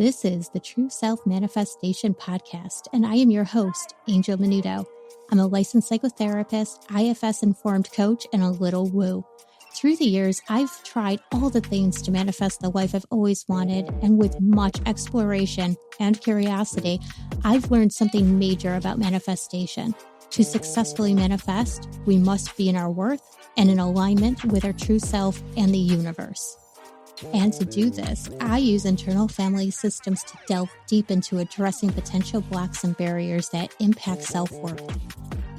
This is the True Self Manifestation Podcast, and I am your host, Angel Minuto. I'm a licensed psychotherapist, IFS-informed coach, and a little woo. Through the years, I've tried all the things to manifest the life I've always wanted, and with much exploration and curiosity, I've learned something major about manifestation. To successfully manifest, we must be in our worth and in alignment with our true self and the universe. And to do this, I use internal family systems to delve deep into addressing potential blocks and barriers that impact self-worth.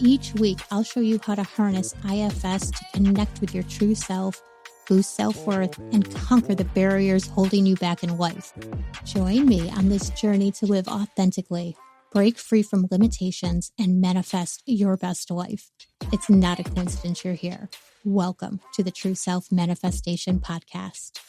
Each week, I'll show you how to harness IFS to connect with your true self, boost self-worth, and conquer the barriers holding you back in life. Join me on this journey to live authentically, break free from limitations, and manifest your best life. It's not a coincidence you're here. Welcome to the True Self Manifestation Podcast.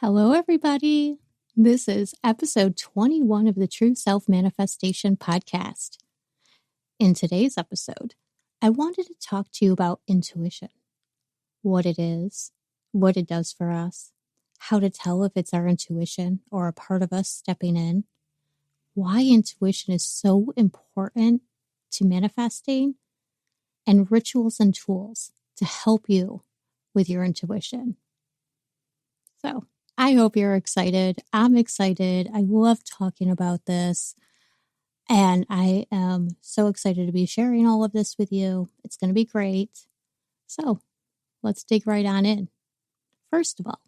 Hello, everybody. This is episode 21 of the True Self Manifestation Podcast. In today's episode, I wanted to talk to you about intuition, what it is, what it does for us, how to tell if it's our intuition or a part of us stepping in, why intuition is so important to manifesting, and rituals and tools to help you with your intuition. So, I hope you're excited. I'm excited. I love talking about this. And I am so excited to be sharing all of this with you. It's going to be great. So let's dig right on in. First of all,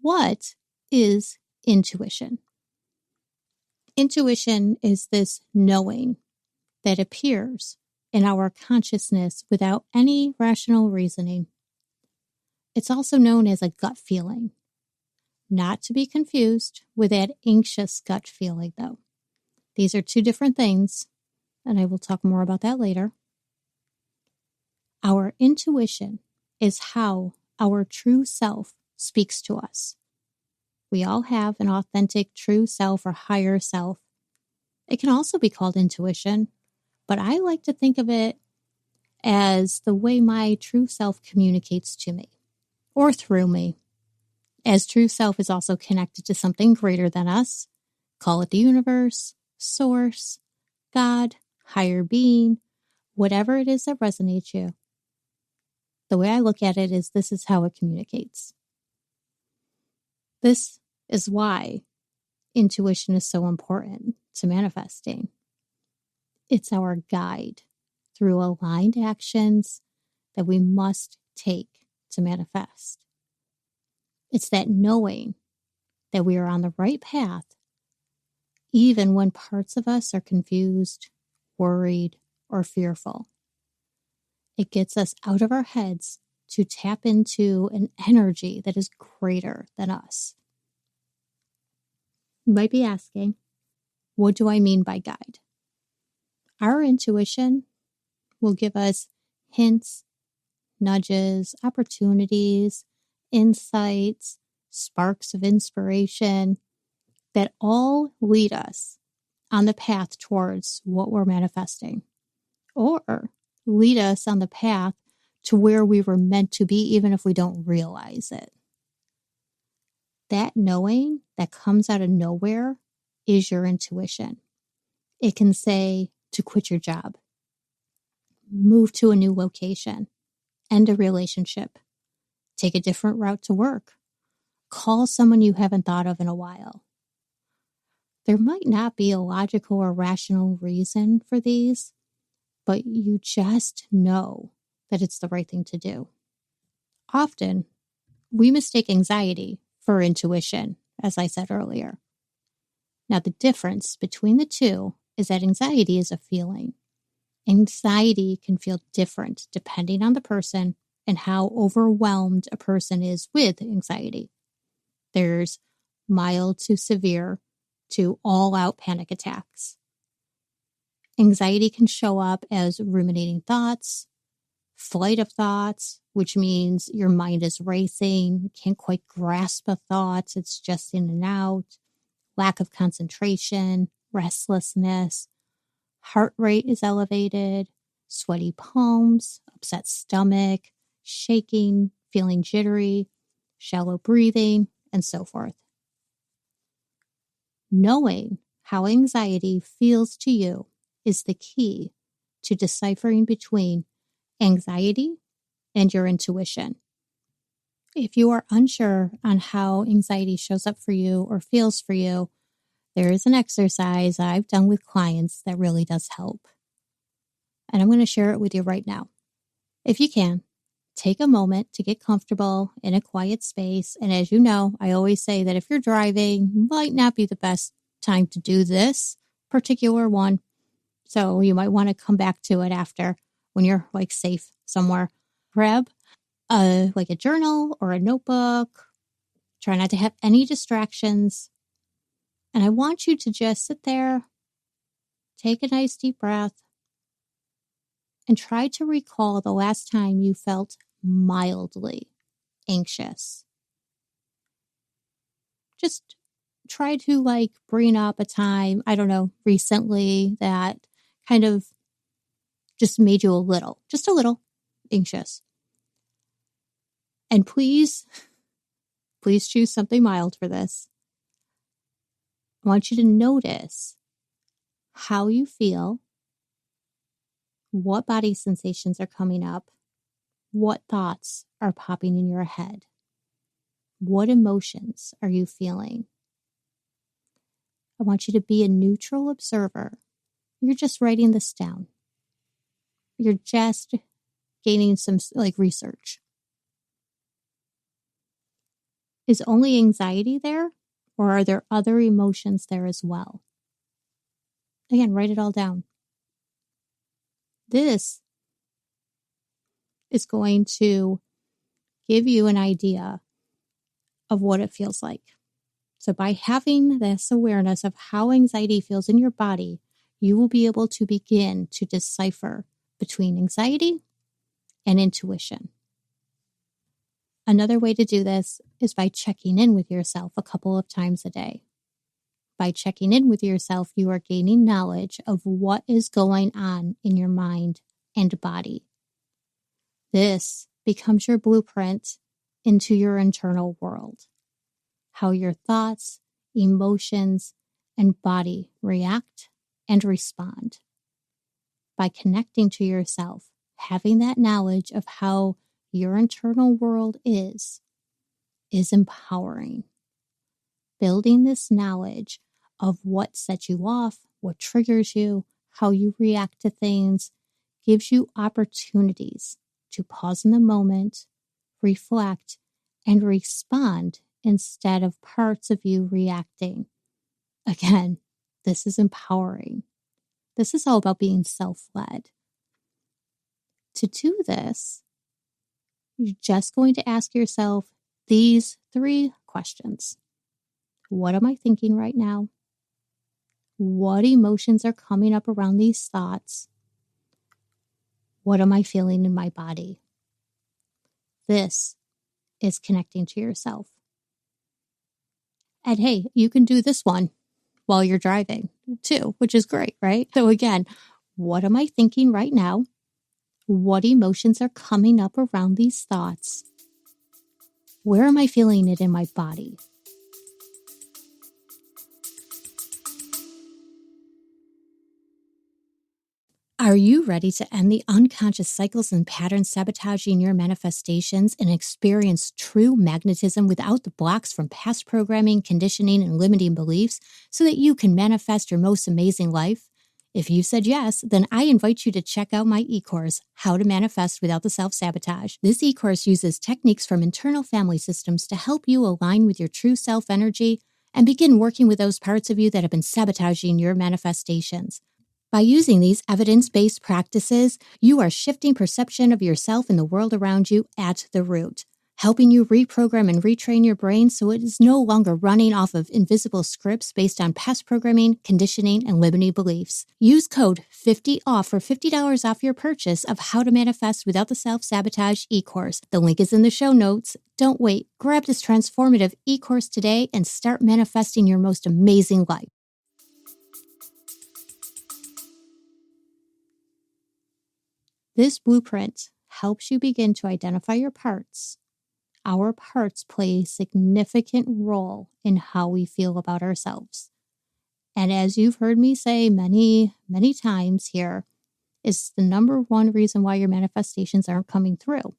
what is intuition? Intuition is this knowing that appears in our consciousness without any rational reasoning. It's also known as a gut feeling. Not to be confused with that anxious gut feeling, though. These are two different things, and I will talk more about that later. Our intuition is how our true self speaks to us. We all have an authentic true self or higher self. It can also be called intuition, but I like to think of it as the way my true self communicates to me, or through me. As true self is also connected to something greater than us. Call it the universe, source, God, higher being, whatever it is that resonates you. The way I look at it is this is how it communicates. This is why intuition is so important to manifesting. It's our guide through aligned actions that we must take to manifest. It's that knowing that we are on the right path, even when parts of us are confused, worried, or fearful. It gets us out of our heads to tap into an energy that is greater than us. You might be asking, what do I mean by guide? Our intuition will give us hints, nudges, opportunities, insights, sparks of inspiration that all lead us on the path towards what we're manifesting, or lead us on the path to where we were meant to be, even if we don't realize it. That knowing that comes out of nowhere is your intuition. It can say to quit your job, move to a new location, end a relationship, take a different route to work, call someone you haven't thought of in a while. There might not be a logical or rational reason for these, but you just know that it's the right thing to do. Often, we mistake anxiety for intuition, as I said earlier. Now, the difference between the two is that anxiety is a feeling. Anxiety can feel different depending on the person and how overwhelmed a person is with anxiety. There's mild to severe to all-out panic attacks. Anxiety can show up as ruminating thoughts, flight of thoughts, which means your mind is racing, can't quite grasp a thought, it's just in and out, lack of concentration, restlessness, heart rate is elevated, sweaty palms, upset stomach, shaking, feeling jittery, shallow breathing, and so forth. Knowing how anxiety feels to you is the key to deciphering between anxiety and your intuition. If you are unsure on how anxiety shows up for you or feels for you, there is an exercise I've done with clients that really does help. And I'm going to share it with you right now. If you can, take a moment to get comfortable in a quiet space. And as you know, I always say that if you're driving, might not be the best time to do this particular one. So you might want to come back to it after when you're like safe somewhere. Grab like a journal or a notebook. Try not to have any distractions. And I want you to just sit there, take a nice deep breath, and try to recall the last time you felt mildly anxious. Just try to like bring up a time, I don't know, recently that kind of just made you just a little anxious. And please choose something mild for this. I want you to notice how you feel, what body sensations are coming up, what thoughts are popping in your head, what emotions are you feeling. I want you to be a neutral observer. You're just writing this down. You're just gaining some like research. Is only anxiety there, or are there other emotions there as well? Again, write it all down. This is going to give you an idea of what it feels like. So by having this awareness of how anxiety feels in your body, you will be able to begin to decipher between anxiety and intuition. Another way to do this is by checking in with yourself a couple of times a day. By checking in with yourself, you are gaining knowledge of what is going on in your mind and body. This becomes your blueprint into your internal world. How your thoughts, emotions, and body react and respond. By connecting to yourself, having that knowledge of how your internal world is empowering. Building this knowledge of what sets you off, what triggers you, how you react to things, gives you opportunities to pause in the moment, reflect, and respond instead of parts of you reacting. Again, this is empowering. This is all about being self-led. To do this, you're just going to ask yourself these 3 questions. What am I thinking right now? What emotions are coming up around these thoughts? What am I feeling in my body? This is connecting to yourself. And hey, you can do this one while you're driving too, which is great, right? So again, what am I thinking right now? What emotions are coming up around these thoughts? Where am I feeling it in my body? Are you ready to end the unconscious cycles and patterns sabotaging your manifestations and experience true magnetism without the blocks from past programming, conditioning, and limiting beliefs so that you can manifest your most amazing life? If you said yes, then I invite you to check out my e-course, How to Manifest Without the Self-Sabotage. This e-course uses techniques from internal family systems to help you align with your true self energy and begin working with those parts of you that have been sabotaging your manifestations. By using these evidence-based practices, you are shifting perception of yourself and the world around you at the root, helping you reprogram and retrain your brain so it is no longer running off of invisible scripts based on past programming, conditioning, and limiting beliefs. Use code 50OFF for $50 off your purchase of How to Manifest Without the Self-Sabotage e-course. The link is in the show notes. Don't wait. Grab this transformative e-course today and start manifesting your most amazing life. This blueprint helps you begin to identify your parts Our parts play a significant role in how we feel about ourselves. And as you've heard me say many, many times here, is the number one reason why your manifestations aren't coming through.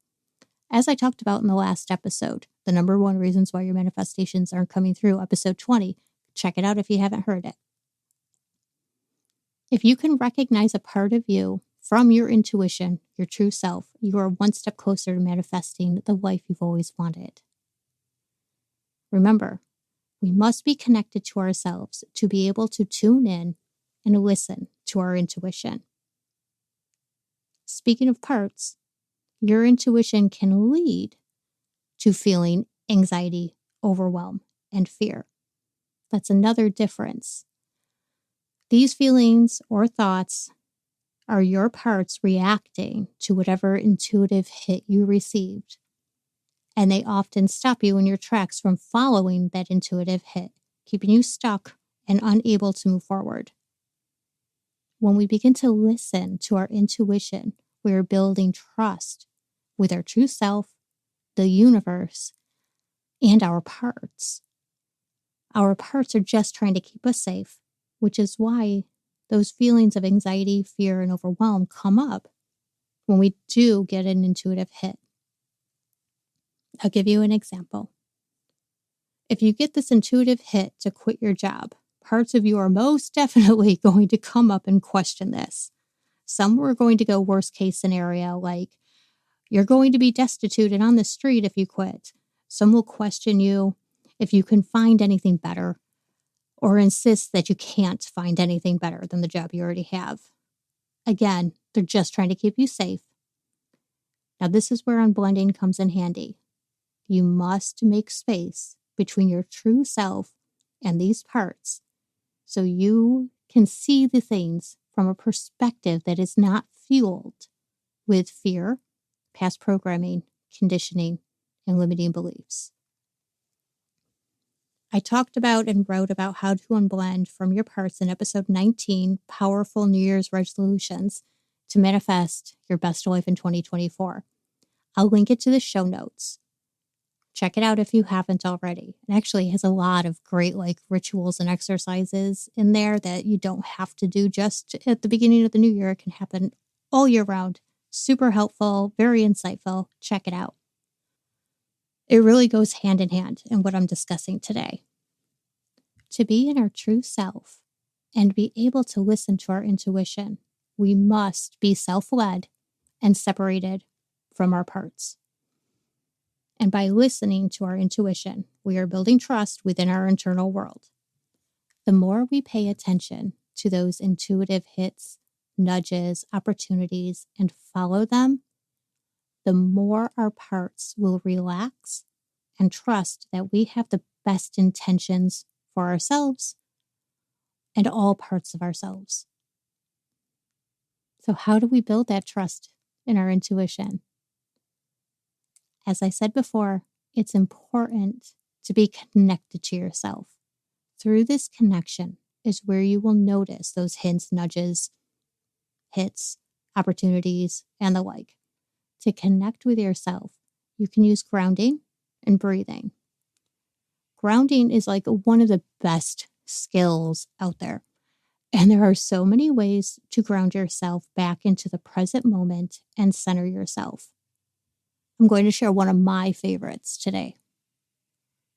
As I talked about in the last episode, the number one reasons why your manifestations aren't coming through, episode 20. Check it out if you haven't heard it. If you can recognize a part of you from your intuition, your true self, you are one step closer to manifesting the life you've always wanted. Remember, we must be connected to ourselves to be able to tune in and listen to our intuition. Speaking of parts, your intuition can lead to feeling anxiety, overwhelm, and fear. That's another difference. These feelings or thoughts are your parts reacting to whatever intuitive hit you received. And they often stop you in your tracks from following that intuitive hit, keeping you stuck and unable to move forward. When we begin to listen to our intuition, we are building trust with our true self, the universe, and our parts. Our parts are just trying to keep us safe, which is why those feelings of anxiety, fear, and overwhelm come up when we do get an intuitive hit. I'll give you an example. If you get this intuitive hit to quit your job, parts of you are most definitely going to come up and question this. Some are going to go worst case scenario, like you're going to be destitute and on the street if you quit. Some will question you if you can find anything better, or insist that you can't find anything better than the job you already have. Again, they're just trying to keep you safe. Now, this is where unblending comes in handy. You must make space between your true self and these parts so you can see the things from a perspective that is not fueled with fear, past programming, conditioning, and limiting beliefs. I talked about and wrote about how to unblend from your parts in episode 19, Powerful New Year's Resolutions to Manifest Your Best Life in 2024. I'll link it to the show notes. Check it out if you haven't already. It actually has a lot of great rituals and exercises in there that you don't have to do just at the beginning of the new year. It can happen all year round. Super helpful, very insightful. Check it out. It really goes hand in hand in what I'm discussing today. To be in our true self and be able to listen to our intuition, we must be self-led and separated from our parts. And by listening to our intuition, we are building trust within our internal world. The more we pay attention to those intuitive hits, nudges, opportunities, and follow them, the more our parts will relax and trust that we have the best intentions for ourselves and all parts of ourselves. So how do we build that trust in our intuition? As I said before, it's important to be connected to yourself. Through this connection is where you will notice those hints, nudges, hits, opportunities, and the like. To connect with yourself, you can use grounding and breathing. Grounding is one of the best skills out there. And there are so many ways to ground yourself back into the present moment and center yourself. I'm going to share one of my favorites today.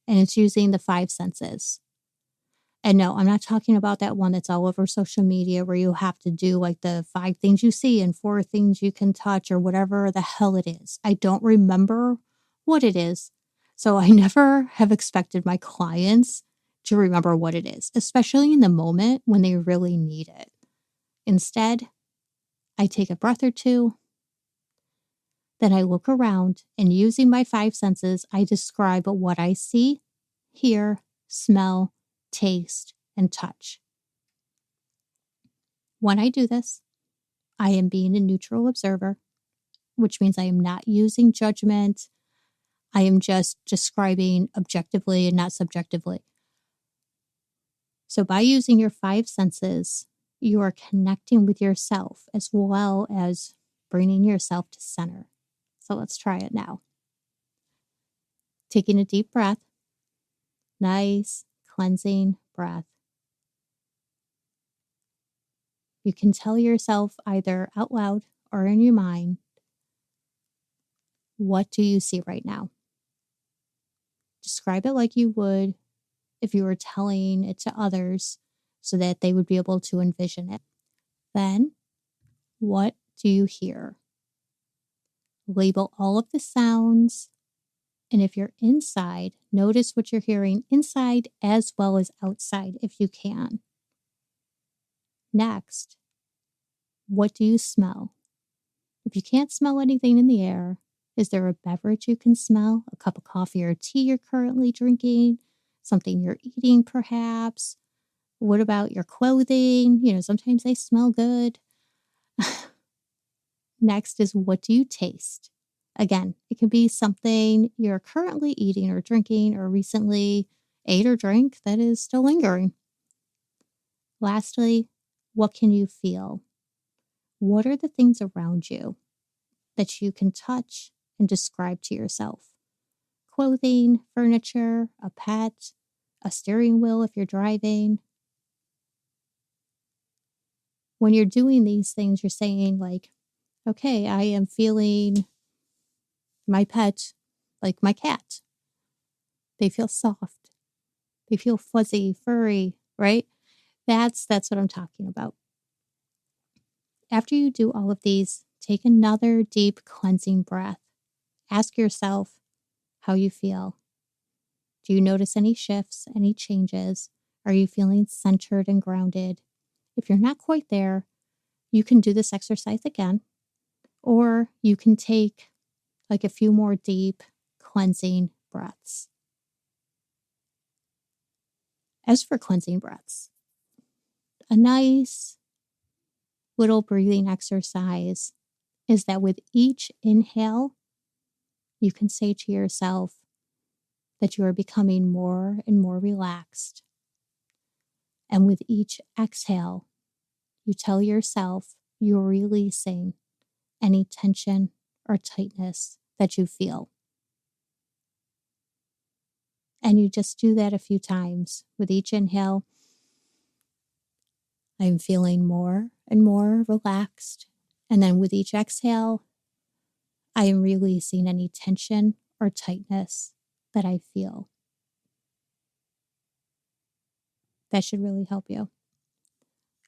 And it's using the 5 senses. And no, I'm not talking about that one that's all over social media where you have to do the 5 things you see and 4 things you can touch or whatever the hell it is. I don't remember what it is. So I never have expected my clients to remember what it is, especially in the moment when they really need it. Instead, I take a breath or two. Then I look around and using my 5 senses, I describe what I see, hear, smell, taste, and touch. When I do this, I am being a neutral observer, which means I am not using judgment. I am just describing objectively and not subjectively. So by using your 5 senses, you are connecting with yourself as well as bringing yourself to center. So let's try it now. Taking a deep breath, nice cleansing breath. You can tell yourself either out loud or in your mind, what do you see right now? Describe it like you would if you were telling it to others so that they would be able to envision it. Then, what do you hear? Label all of the sounds. And if you're inside, notice what you're hearing inside as well as outside if you can. Next, what do you smell? If you can't smell anything in the air, is there a beverage you can smell? A cup of coffee or tea you're currently drinking? Something you're eating, perhaps? What about your clothing? Sometimes they smell good. Next is, what do you taste? Again, it can be something you're currently eating or drinking or recently ate or drank that is still lingering. Lastly, what can you feel? What are the things around you that you can touch and describe to yourself? Clothing, furniture, a pet, a steering wheel if you're driving. When you're doing these things, you're saying like, okay, I am feeling my pet like my cat. They feel soft. They feel fuzzy, furry, right? That's what I'm talking about. After you do all of these, take another deep cleansing breath. Ask yourself how you feel. Do you notice any shifts, any changes? Are you feeling centered and grounded? If you're not quite there, you can do this exercise again, or you can take like a few more deep cleansing breaths. As for cleansing breaths, a nice little breathing exercise is that with each inhale, you can say to yourself that you are becoming more and more relaxed. And with each exhale, you tell yourself you're releasing any tension or tightness that you feel. And you just do that a few times. With each inhale, I'm feeling more and more relaxed. And then with each exhale, I am releasing any tension or tightness that I feel. That should really help you.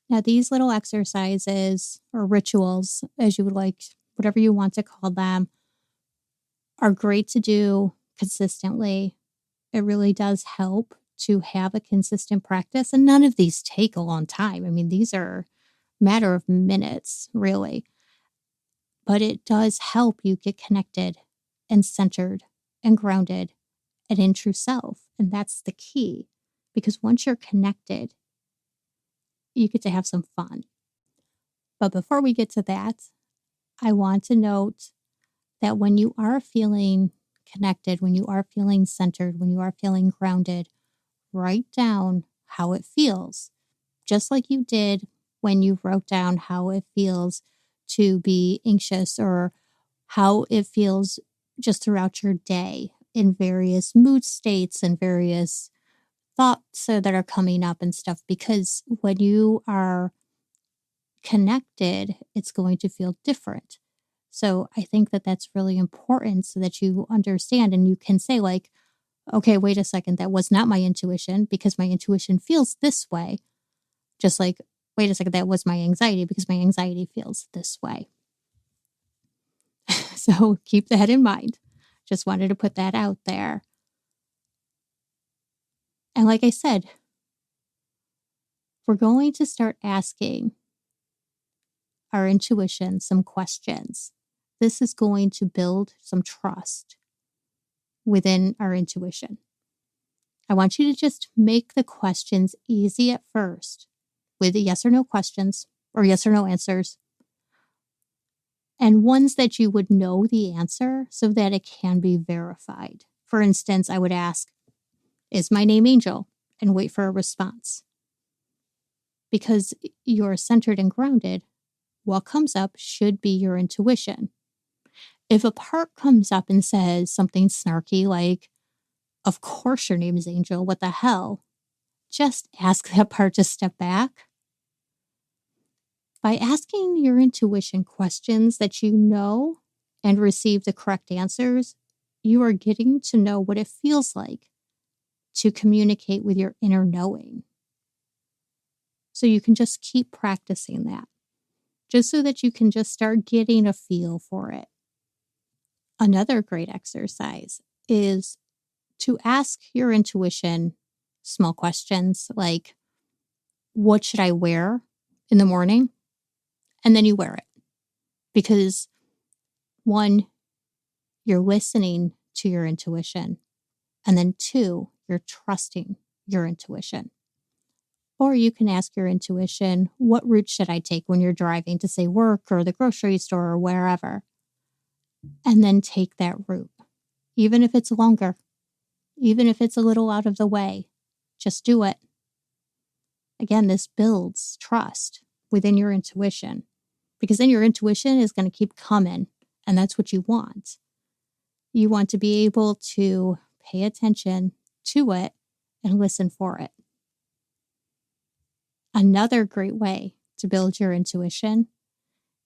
Now, these little exercises or rituals, as you would like, whatever you want to call them, are great to do consistently. It really does help to have a consistent practice. And none of these take a long time. I mean, these are a matter of minutes, really. But it does help you get connected and centered and grounded and in true self. And that's the key. Because once you're connected, you get to have some fun. But before we get to that, I want to note that when you are feeling connected, when you are feeling centered, when you are feeling grounded, write down how it feels, just like you did when you wrote down how it feels to be anxious or how it feels just throughout your day in various mood states and various thoughts that are coming up and stuff. Because when you are connected, it's going to feel different. So I think that that's really important so that you understand and you can say like, okay, wait a second, that was not my intuition because my intuition feels this way. Just like, wait a second, that was my anxiety because my anxiety feels this way. So keep that in mind. Just wanted to put that out there. And like I said, we're going to start asking our intuition some questions. This is going to build some trust within our intuition. I want you to just make the questions easy at first with yes or no questions or yes or no answers, and ones that you would know the answer so that it can be verified. For instance, I would ask, is my name Angel? And wait for a response. Because you're centered and grounded, what comes up should be your intuition. If a part comes up and says something snarky like, Of course your name is Angel. What the hell? Just ask that part to step back. By asking your intuition questions that you know and receive the correct answers, you are getting to know what it feels like to communicate with your inner knowing. So you can just keep practicing that, just so that you can just start getting a feel for it. Another great exercise is to ask your intuition small questions like, what should I wear in the morning? And then you wear it. Because one, you're listening to your intuition. And then two, you're trusting your intuition. Or you can ask your intuition, what route should I take when you're driving to, say, work or the grocery store or wherever? And then take that route. Even if it's longer, even if it's a little out of the way, just do it. Again, this builds trust within your intuition, because then your intuition is going to keep coming, and that's what you want. You want to be able to pay attention to it and listen for it. Another great way to build your intuition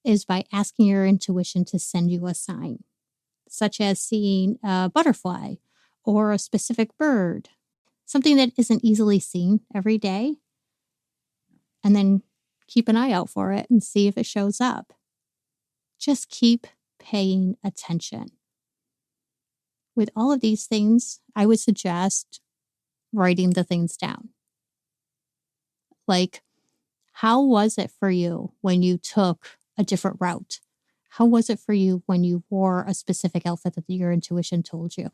is by asking your intuition to send you a sign, such as seeing a butterfly or a specific bird, something that isn't easily seen every day, and then keep an eye out for it and see if it shows up. Just keep paying attention. With all of these things, I would suggest writing the things down. Like, how was it for you when you took a different route? How was it for you when you wore a specific outfit that your intuition told you?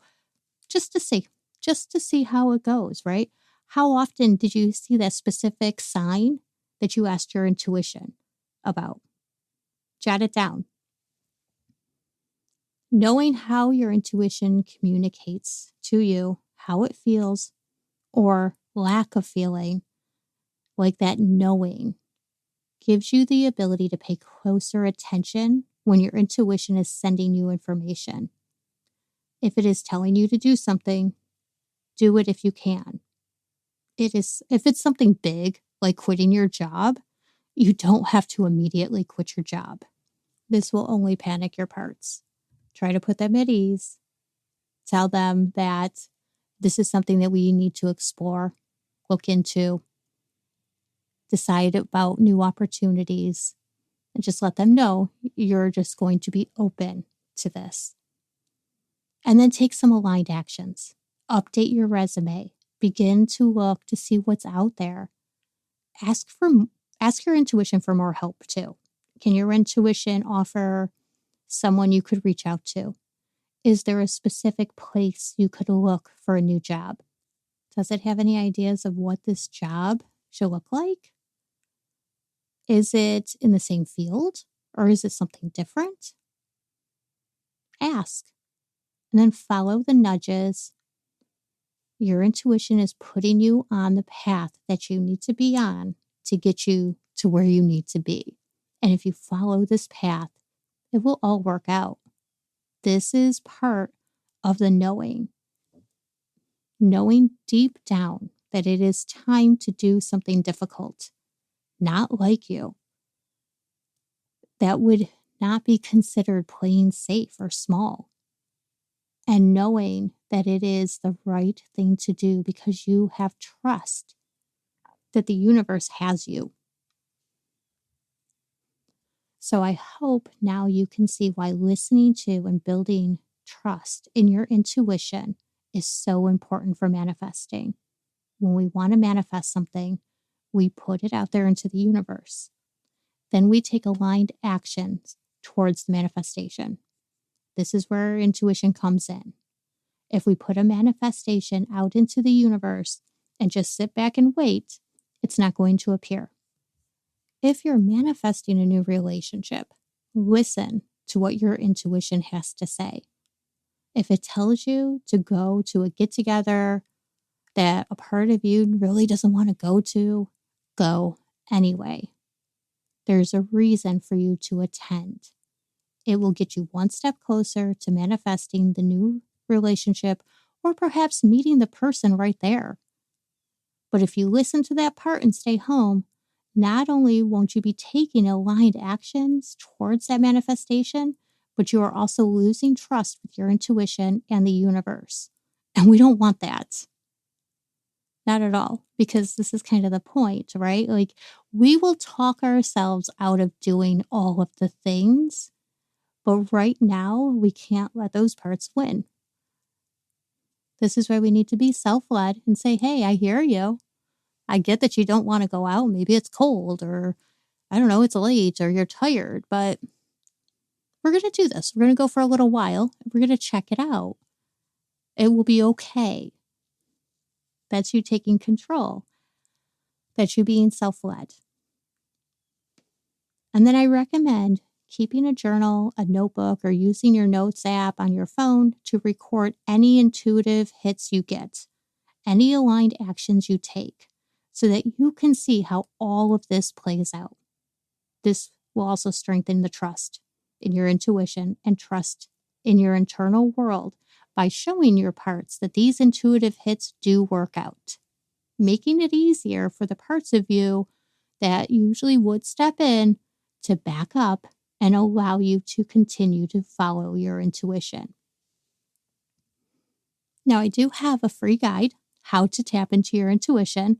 Just to see how it goes, right? How often did you see that specific sign that you asked your intuition about? Jot it down. Knowing how your intuition communicates to you, how it feels, or lack of feeling, like that knowing, gives you the ability to pay closer attention when your intuition is sending you information. If it is telling you to do something, do it if you can. If it's something big, like quitting your job, you don't have to immediately quit your job. This will only panic your parts. Try to put them at ease. Tell them that this is something that we need to explore, look into, decide about new opportunities, and just let them know you're just going to be open to this. And then take some aligned actions. Update your resume. Begin to look to see what's out there. Ask your intuition for more help too. Can your intuition offer someone you could reach out to? Is there a specific place you could look for a new job? Does it have any ideas of what this job should look like? Is it in the same field or is it something different? Ask and then follow the nudges. Your intuition is putting you on the path that you need to be on to get you to where you need to be. And if you follow this path, it will all work out. This is part of the knowing deep down that it is time to do something difficult, not like you. That would not be considered playing safe or small. And knowing that it is the right thing to do because you have trust that the universe has you. So I hope now you can see why listening to and building trust in your intuition is so important for manifesting. When we want to manifest something, we put it out there into the universe. Then we take aligned actions towards the manifestation. This is where intuition comes in. If we put a manifestation out into the universe and just sit back and wait, it's not going to appear. If you're manifesting a new relationship, listen to what your intuition has to say. If it tells you to go to a get-together that a part of you really doesn't want to go to, go anyway. There's a reason for you to attend. It will get you one step closer to manifesting the new relationship or perhaps meeting the person right there. But if you listen to that part and stay home, not only won't you be taking aligned actions towards that manifestation, but you are also losing trust with your intuition and the universe. And we don't want that. Not at all, because this is kind of the point, right? Like, we will talk ourselves out of doing all of the things, but right now we can't let those parts win. This is where we need to be self-led and say, hey, I hear you. I get that you don't want to go out. Maybe it's cold, or I don't know, it's late, or you're tired, but we're going to do this. We're going to go for a little while. We're going to check it out. It will be okay. That's you taking control. That's you being self-led. And then I recommend keeping a journal, a notebook, or using your notes app on your phone to record any intuitive hits you get, any aligned actions you take, so that you can see how all of this plays out. This will also strengthen the trust in your intuition and trust in your internal world by showing your parts that these intuitive hits do work out, making it easier for the parts of you that usually would step in to back up and allow you to continue to follow your intuition. Now, I do have a free guide, How to Tap into Your Intuition,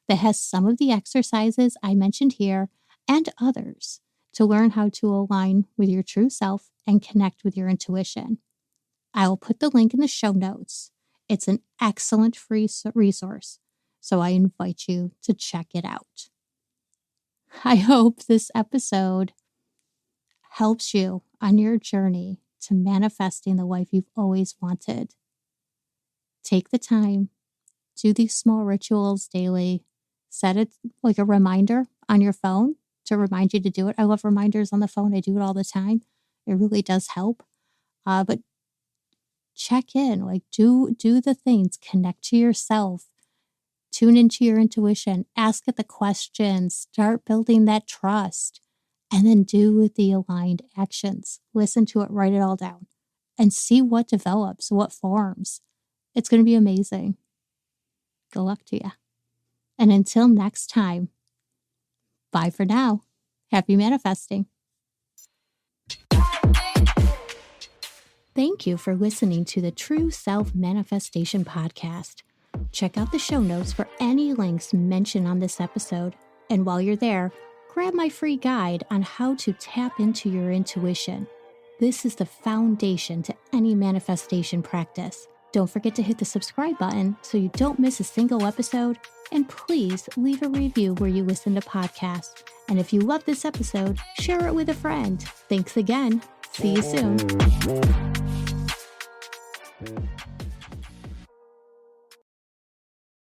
that has some of the exercises I mentioned here and others to learn how to align with your true self and connect with your intuition. I will put the link in the show notes. It's an excellent free resource, so I invite you to check it out. I hope this episode helps you on your journey to manifesting the life you've always wanted. Take the time, do these small rituals daily, set it like a reminder on your phone to remind you to do it. I love reminders on the phone. I do it all the time. It really does help. But check in, like do the things, connect to yourself, tune into your intuition, ask it the questions, start building that trust, and then do the aligned actions. Listen to it, write it all down, and see what develops, what forms. It's going to be amazing. Good luck to you. And until next time, bye for now. Happy manifesting. Thank you for listening to the True Self Manifestation Podcast. Check out the show notes for any links mentioned on this episode. And while you're there, grab my free guide on how to tap into your intuition. This is the foundation to any manifestation practice. Don't forget to hit the subscribe button so you don't miss a single episode. And please leave a review where you listen to podcasts. And if you love this episode, share it with a friend. Thanks again. See you soon.